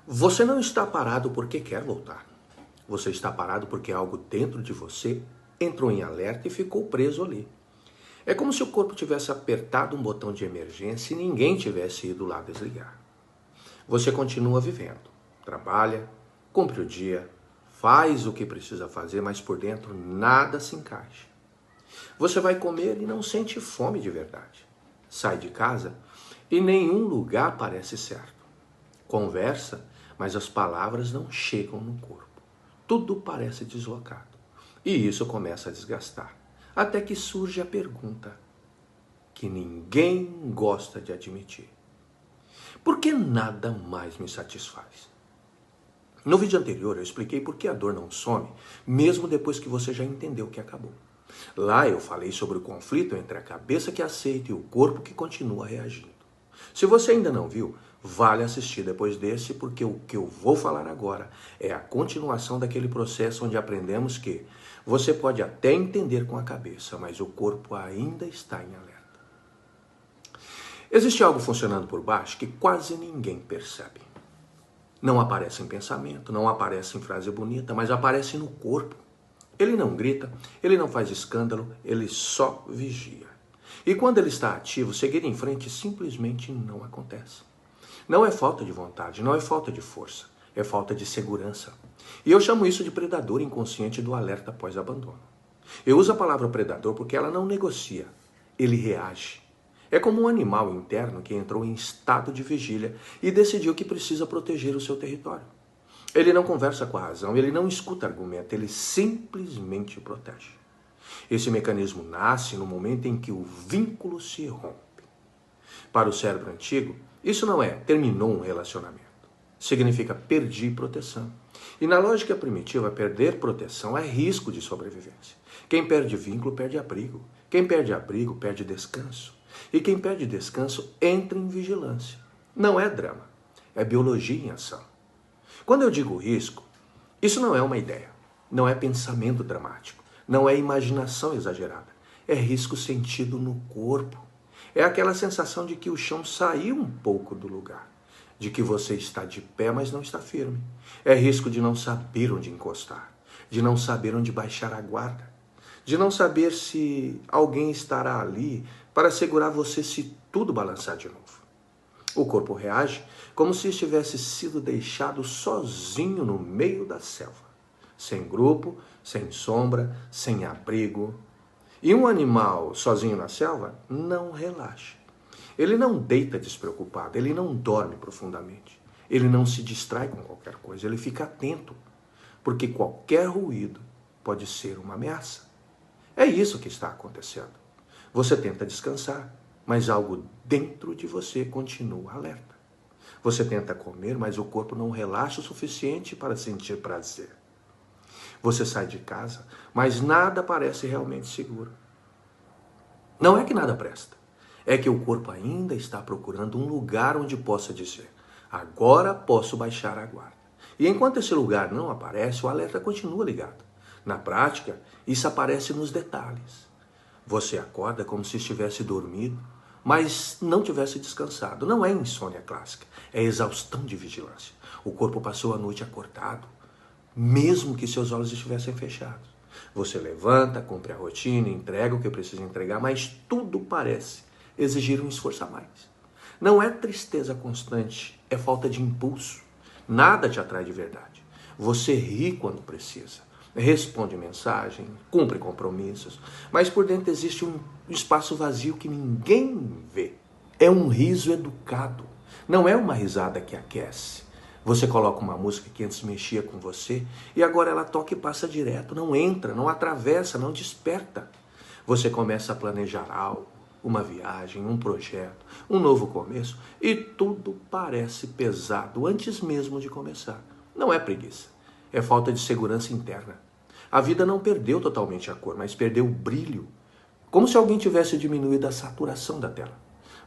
Você não está parado porque quer voltar. Você está parado porque algo dentro de você entrou em alerta e ficou preso ali. É como se o corpo tivesse apertado um botão de emergência e ninguém tivesse ido lá desligar. Você continua vivendo, trabalha, cumpre o dia, faz o que precisa fazer, mas por dentro nada se encaixa. Você vai comer e não sente fome de verdade. Sai de casa e nenhum lugar parece certo. Conversa, mas as palavras não chegam no corpo. Tudo parece deslocado. E isso começa a desgastar. Até que surge a pergunta que ninguém gosta de admitir. Por que nada mais me satisfaz? No vídeo anterior eu expliquei por que a dor não some, mesmo depois que você já entendeu que acabou. Lá eu falei sobre o conflito entre a cabeça que aceita e o corpo que continua reagindo. Se você ainda não viu, vale assistir depois desse, porque o que eu vou falar agora é a continuação daquele processo onde aprendemos que você pode até entender com a cabeça, mas o corpo ainda está em alerta. Existe algo funcionando por baixo que quase ninguém percebe. Não aparece em pensamento, não aparece em frase bonita, mas aparece no corpo. Ele não grita, ele não faz escândalo, ele só vigia. E quando ele está ativo, seguir em frente simplesmente não acontece. Não é falta de vontade, não é falta de força, é falta de segurança. E eu chamo isso de predador inconsciente do alerta após abandono. Eu uso a palavra predador porque ela não negocia, ele reage. É como um animal interno que entrou em estado de vigília e decidiu que precisa proteger o seu território. Ele não conversa com a razão, ele não escuta argumento, ele simplesmente protege. Esse mecanismo nasce no momento em que o vínculo se rompe. Para o cérebro antigo, isso não é terminou um relacionamento. Significa perdi proteção. E na lógica primitiva, perder proteção é risco de sobrevivência. Quem perde vínculo perde abrigo. Quem perde abrigo perde descanso. E quem perde descanso entra em vigilância. Não é drama, é biologia em ação. Quando eu digo risco, isso não é uma ideia, não é pensamento dramático, não é imaginação exagerada, é risco sentido no corpo. É aquela sensação de que o chão saiu um pouco do lugar, de que você está de pé, mas não está firme. É risco de não saber onde encostar, de não saber onde baixar a guarda, de não saber se alguém estará ali para segurar você se tudo balançar de novo. O corpo reage como se estivesse sido deixado sozinho no meio da selva, sem grupo, sem sombra, sem abrigo. E um animal sozinho na selva não relaxa. Ele não deita despreocupado, ele não dorme profundamente, ele não se distrai com qualquer coisa, ele fica atento, porque qualquer ruído pode ser uma ameaça. É isso que está acontecendo. Você tenta descansar, mas algo dentro de você continua alerta. Você tenta comer, mas o corpo não relaxa o suficiente para sentir prazer. Você sai de casa, mas nada parece realmente seguro. Não é que nada presta, é que o corpo ainda está procurando um lugar onde possa dizer: agora posso baixar a guarda. E enquanto esse lugar não aparece, o alerta continua ligado. Na prática, isso aparece nos detalhes. Você acorda como se estivesse dormido, mas não tivesse descansado. Não é insônia clássica, é exaustão de vigilância. O corpo passou a noite acordado, mesmo que seus olhos estivessem fechados. Você levanta, cumpre a rotina, entrega o que precisa entregar, mas tudo parece exigir um esforço a mais. Não é tristeza constante, é falta de impulso. Nada te atrai de verdade. Você ri quando precisa, responde mensagem, cumpre compromissos, mas por dentro existe um espaço vazio que ninguém vê. É um riso educado, não é uma risada que aquece. Você coloca uma música que antes mexia com você e agora ela toca e passa direto, não entra, não atravessa, não desperta. Você começa a planejar algo, uma viagem, um projeto, um novo começo e tudo parece pesado antes mesmo de começar. Não é preguiça, é falta de segurança interna. A vida não perdeu totalmente a cor, mas perdeu o brilho, como se alguém tivesse diminuído a saturação da tela.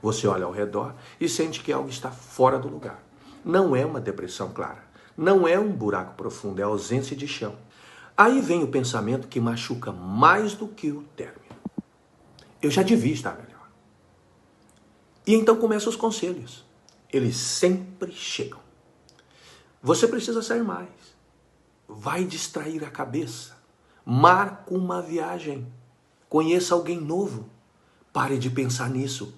Você olha ao redor e sente que algo está fora do lugar. Não é uma depressão clara, não é um buraco profundo, é ausência de chão. Aí vem o pensamento que machuca mais do que o término. Eu já devia estar melhor. E então começam os conselhos. Eles sempre chegam. Você precisa sair mais. Vai distrair a cabeça. Marca uma viagem. Conheça alguém novo. Pare de pensar nisso.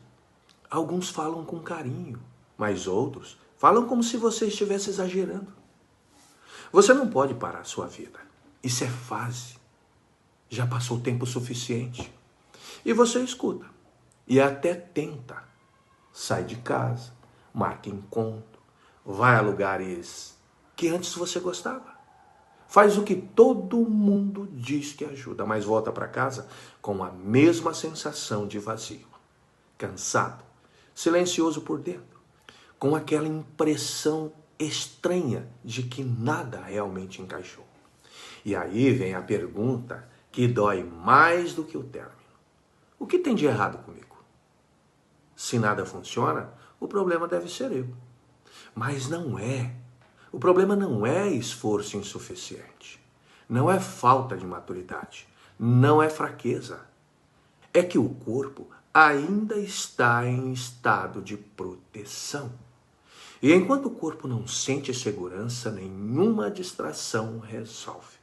Alguns falam com carinho, mas outros falam como se você estivesse exagerando. Você não pode parar a sua vida. Isso é fase. Já passou tempo suficiente. E você escuta. E até tenta. Sai de casa, marca encontro, vai a lugares que antes você gostava. Faz o que todo mundo diz que ajuda, mas volta para casa com a mesma sensação de vazio. Cansado, silencioso por dentro, com aquela impressão estranha de que nada realmente encaixou. E aí vem a pergunta que dói mais do que o término. O que tem de errado comigo? Se nada funciona, o problema deve ser eu. Mas não é. O problema não é esforço insuficiente. Não é falta de maturidade. Não é fraqueza. É que o corpo ainda está em estado de proteção. E enquanto o corpo não sente segurança, nenhuma distração resolve.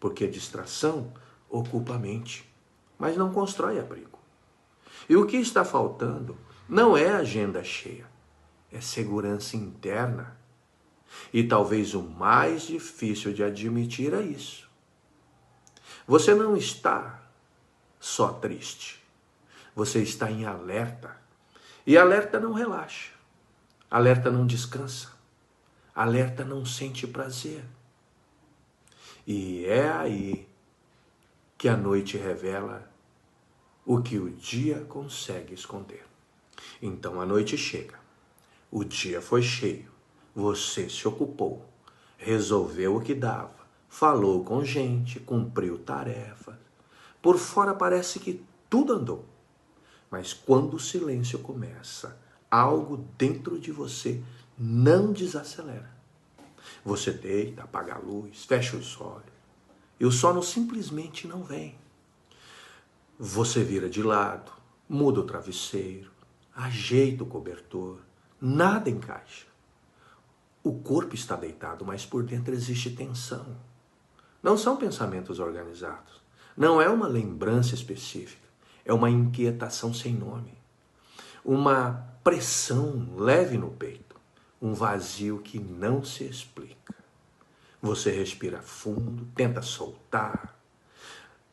Porque a distração ocupa a mente, mas não constrói abrigo. E o que está faltando não é agenda cheia, é segurança interna. E talvez o mais difícil de admitir é isso. Você não está só triste, você está em alerta. E alerta não relaxa, alerta não descansa, alerta não sente prazer. E é aí que a noite revela o que o dia consegue esconder. Então a noite chega, o dia foi cheio, você se ocupou, resolveu o que dava, falou com gente, cumpriu tarefas. Por fora parece que tudo andou, mas quando o silêncio começa, algo dentro de você não desacelera. Você deita, apaga a luz, fecha os olhos e o sono simplesmente não vem. Você vira de lado, muda o travesseiro, ajeita o cobertor, nada encaixa. O corpo está deitado, mas por dentro existe tensão. Não são pensamentos organizados, não é uma lembrança específica, é uma inquietação sem nome, uma pressão leve no peito, um vazio que não se explica. Você respira fundo, tenta soltar,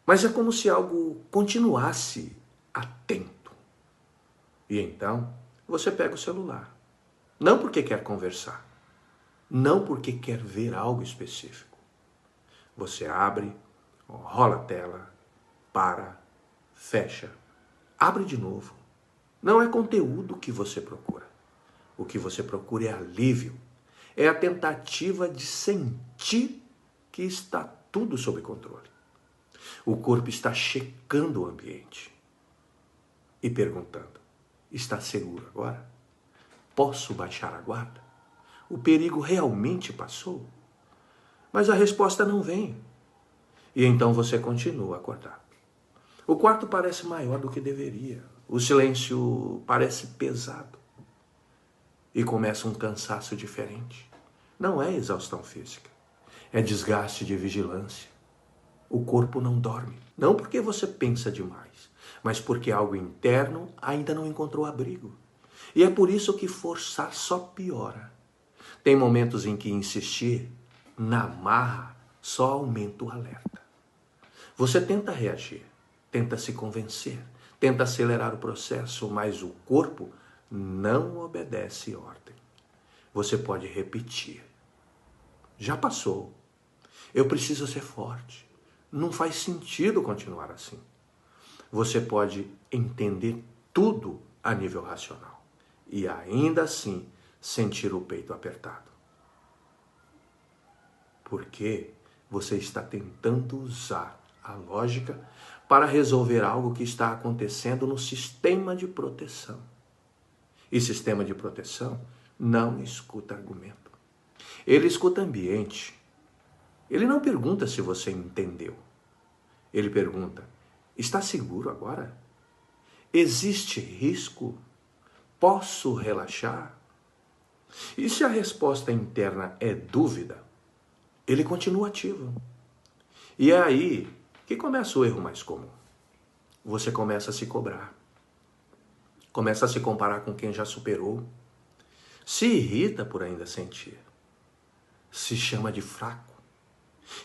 mas é como se algo continuasse atento. E então, você pega o celular. Não porque quer conversar. Não porque quer ver algo específico. Você abre, rola a tela, para, fecha, abre de novo. Não é conteúdo que você procura. O que você procura é alívio. É a tentativa de sentir que está tudo sob controle. O corpo está checando o ambiente e perguntando: está seguro agora? Posso baixar a guarda? O perigo realmente passou? Mas a resposta não vem. E então você continua acordado. O quarto parece maior do que deveria. O silêncio parece pesado. E começa um cansaço diferente. Não é exaustão física. É desgaste de vigilância. O corpo não dorme. Não porque você pensa demais, mas porque algo interno ainda não encontrou abrigo. E é por isso que forçar só piora. Tem momentos em que insistir na marra só aumenta o alerta. Você tenta reagir, tenta se convencer, tenta acelerar o processo, mas o corpo não obedece ordem. Você pode repetir. Já passou. Eu preciso ser forte. Não faz sentido continuar assim. Você pode entender tudo a nível racional e ainda assim sentir o peito apertado. Porque você está tentando usar a lógica para resolver algo que está acontecendo no sistema de proteção. E sistema de proteção não escuta argumento. Ele escuta ambiente. Ele não pergunta se você entendeu. Ele pergunta: está seguro agora? Existe risco? Posso relaxar? E se a resposta interna é dúvida, ele continua ativo. E é aí que começa o erro mais comum. Você começa a se cobrar. Começa a se comparar com quem já superou. Se irrita por ainda sentir. Se chama de fraco.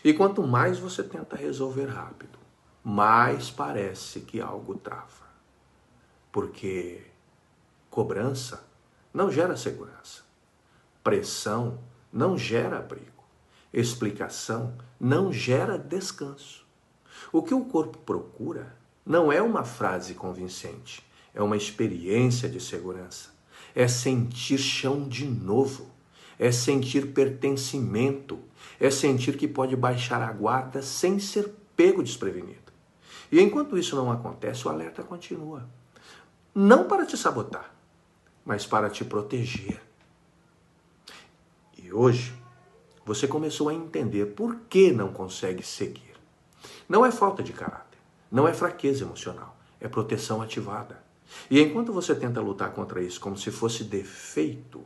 E quanto mais você tenta resolver rápido, mais parece que algo trava. Porque cobrança não gera segurança. Pressão não gera abrigo. Explicação não gera descanso. O que o corpo procura não é uma frase convincente, é uma experiência de segurança. É sentir chão de novo, é sentir pertencimento, é sentir que pode baixar a guarda sem ser pego desprevenido. E enquanto isso não acontece, o alerta continua. Não para te sabotar, mas para te proteger. E hoje, você começou a entender por que não consegue seguir. Não é falta de caráter, não é fraqueza emocional, é proteção ativada. E enquanto você tenta lutar contra isso como se fosse defeito,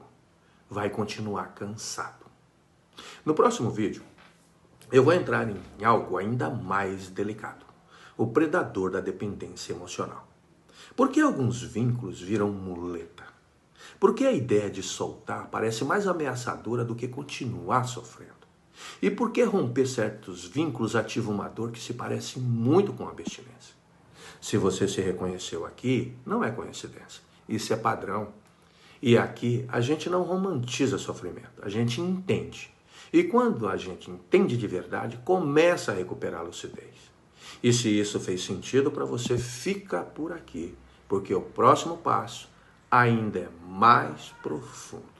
vai continuar cansado. No próximo vídeo, eu vou entrar em algo ainda mais delicado. O predador da dependência emocional. Por que alguns vínculos viram muleta? Por que a ideia de soltar parece mais ameaçadora do que continuar sofrendo? E por que romper certos vínculos ativa uma dor que se parece muito com a abstinência? Se você se reconheceu aqui, não é coincidência. Isso é padrão. E aqui a gente não romantiza sofrimento, a gente entende. E quando a gente entende de verdade, começa a recuperar a lucidez. E se isso fez sentido para você, fica por aqui, porque o próximo passo ainda é mais profundo.